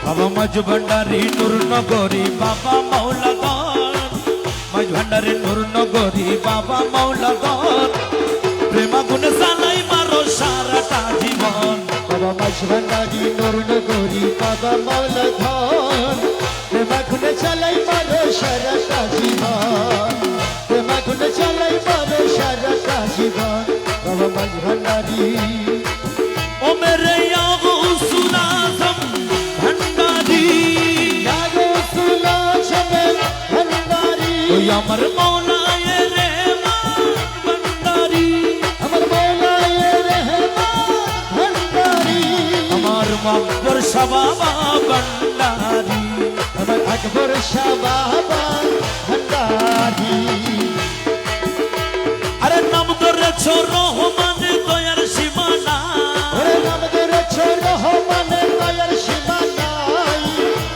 বাবা মাঝ ভান্ডারি নূর নগরী বাবা মাওলা গণ মাঝ ভান্ডারি নূর নগরী বাবা মাওলা গণ প্রেমা গুনে জ্বালাই মারো সারাটা জীবন বাবা মাঝ ভান্ডারি নূর নগরী বাবা মাওলা গণ প্রেমা গুনে জ্বালাই মারো সারাটা জীবন প্রেমা গুনে জ্বালাই মারো সারাটা জীবন বাবা মাঝ ভান্ডারি ও মেরে গৌসুল আজম ভান্ডারি ভান্ডারি ওই আমার মৌলায় রহমান ভান্ডারি আমার মৌলায় রহমান ভান্ডারি আমার মকবর শাবাবা ভান্ডারি আমার আকবর শাহ বাবা ভান্ডারি আরে নাম ধরেছ রহমান দয়ার সীমানা ওরে নাম ধরেছ রহমানের দয়ার সীমা নাই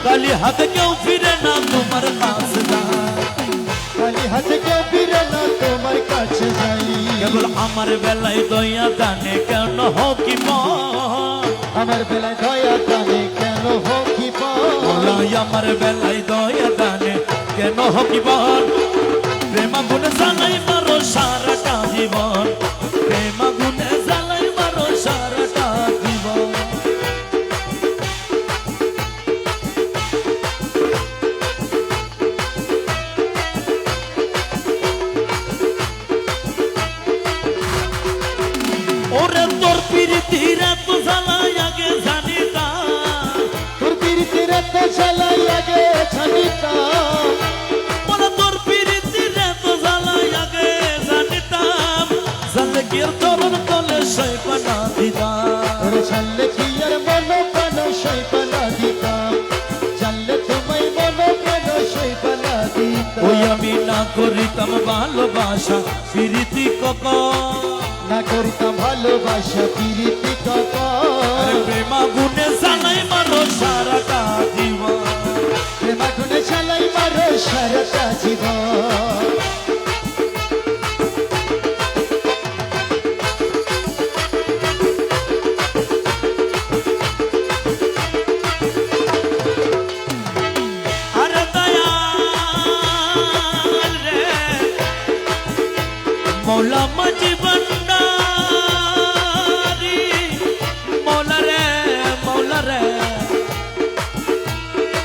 কালি হাত কেউ ফিরে না তোমার কাছে যায় খালি হাতে কেউ ফিরে না তোমার কাছে যাই কেবল আমার বেলায় দয়া দানে কেন হকি আমার বেলায় দয়া দানে কেন হকি বলাই আমার বেলায় দয়া দানে কেন হকি প্রেমা গুনে জ্বালাই মারো সারাটা জীবন প্রেমা গুনে জ্বালাই মারো সারাটা জীবন ওরে তোর পিরিতির এত জ্বালাই আগে জানি না তোর পিরিতির এত জ্বালাই আগে জানিতা বলে তোর পিরিতির এত জ্বালাই আগে জানিতাম জানলে কি আর চরণ তলে সৈপানা দিতাম ওরে ছাড়লে কি আর মনো প্রাণ সৈপানা দিতাম জানলে তোমায় মনো প্রাণ সৈপানা দিতাম ওই আমি না করিতাম ভালোবাসা পিরিতি কখন না করিতাম ভালোবাসা পিরিতি কত প্রেমা গুনে জ্বালাই মারো সারাটা জীবন প্রেমা গুনে চালাই মারো সারাটা জীবন আরে দয়াল রে মৌলা মাঝি ভান্ডারি মৌলা রে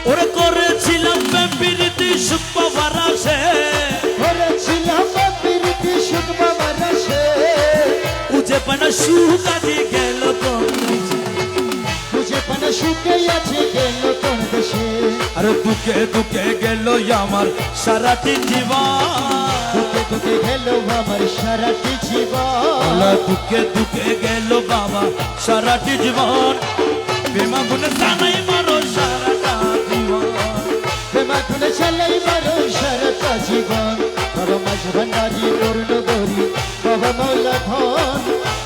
ওরে করেছিলাম পিরিতি সুখ পাওয়ার আসে করেছিলাম পিরিতি সুখ বাবার সে উজে পানা সুখ আদি গেল কোন দিশে। বুঝে পানা সুখে আছে গেল কোন দেশে আরে দুকে দুকে গেল আমার সারাটি জীবন দুঃখে দুঃখে গেল আমার সারাটি জীবন দুকে দুকে গেল বাবা সারাটি জীবন প্রেমা গুনে জানাই মারো সারাটা জীবন প্রেমা গুনে চালাই মারো সারাটা জীবন বাবা মাঝ ভান্ডারি নূর নগরী বাবা মাওলা ধন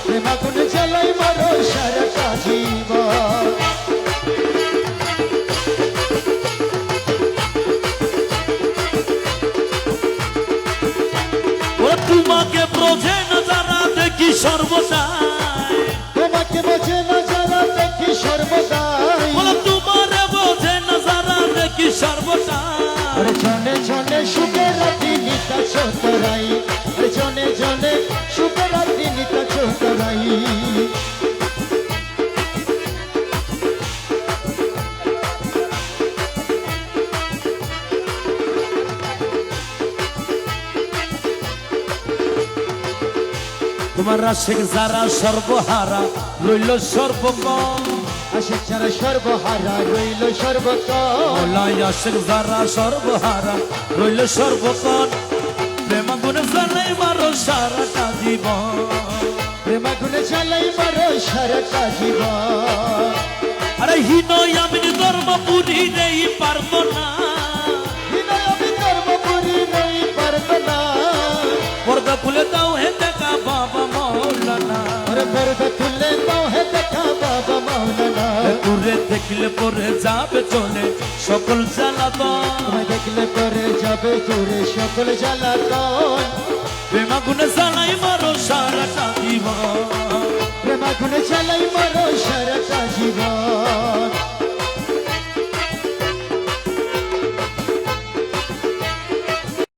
প্রেমা গুনে চালাই মারো সারাটা জীবন ও তোমাকে বোঝে না যারা দেখি সর্বদাই তোমাকে বোঝে না যারা দেখি সর্বদাই বলো তোমারে বোঝে না যারা দেখি সর্বদাই আরে জনে জনে সুখের রাতি নিতা চোতরাই আরে জনে জনে সুখের রাতি নিতা চোতরাই তোমার আশেক যারা সর্বহারা রইল সর্বকম আশেক যারা সর্বহারা রইল সর্বকম ওলাই আশেক যারা সর্বহারা রইল সর্বকম প্রেমা গুনে জ্বালাই মারো সারাটা জীবন প্রেমা গুনে চালাই মারো সারাটা জীবন আরে হিনয় আমি ধর্ম পুরি নেই পারবো না বিনয় আমি ধর্মপুরি নেই পারবো না পর্দা খুলে দাও হে দেখা বাবা মৌলানা আরে পর্দা তুলে দাও হে দেখা বাবা মাওলানা দূরে দেখলে পরে যাবে চলে সকল জ্বালাতন তোমায় দেখলে পরে যাবে দূরে সকল জ্বালাতন প্রেমা গুনে জ্বালাই মারো সারাটা জীবন প্রেমা গুনে চালাই মারো সারাটা জীবন